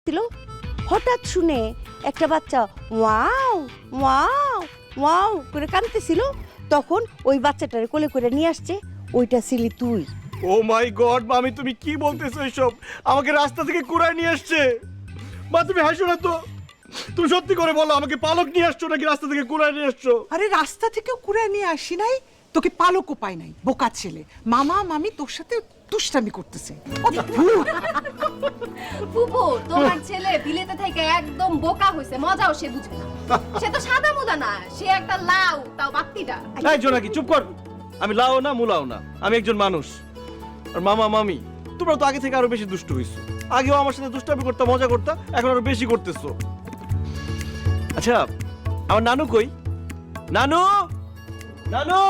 কাঁদছিল, হঠাৎ শুনে একটা বাচ্চা ওয়াও ওয়াও ওয়াও করে কাঁদতেছিল, তখন ওই বাচ্চাটারে কোলে করে নিয়ে আসছে, ওইটা ছিলি তুই। ও মাই গড মামি, তুমি কি বলতেছো এসব? আমাকে রাস্তা থেকে কুড়ায় নিয়ে আসছে। মা তুমি হাসো না তো, তুমি সত্যি করে বলো, আমাকে পালক নিয়ে আসছো নাকি রাস্তা থেকে কুড়ায় নিয়ে আসছো? আরে রাস্তা থেকেও কুড়ে নিয়ে আসি নাই, তোকে পালকও পাই নাই, বোকা ছেলে। মামা মামি তোর সাথে দুষ্টামি করতেছে। ফুপু তোমার ছেলে বিলেতে থেকে একদম বোকা হইছে, মজাও সে বুঝবে না। সে তো সাদা মুদা না, সে একটা লাউ, তাও বাত্তিটা। এই জোনাকি চুপ কর, আমি লাও না মুলাও না, আমি একজন মানুষ। আর মামা মামি তোমরা তো আগে থেকে আরো বেশি দুষ্ট হইছো। আগেও আমার সাথে দুষ্টামি করতে মজা করতে, এখন আরো বেশি করতেছো। আচ্ছা আমার নানু কই? নানু, নানু।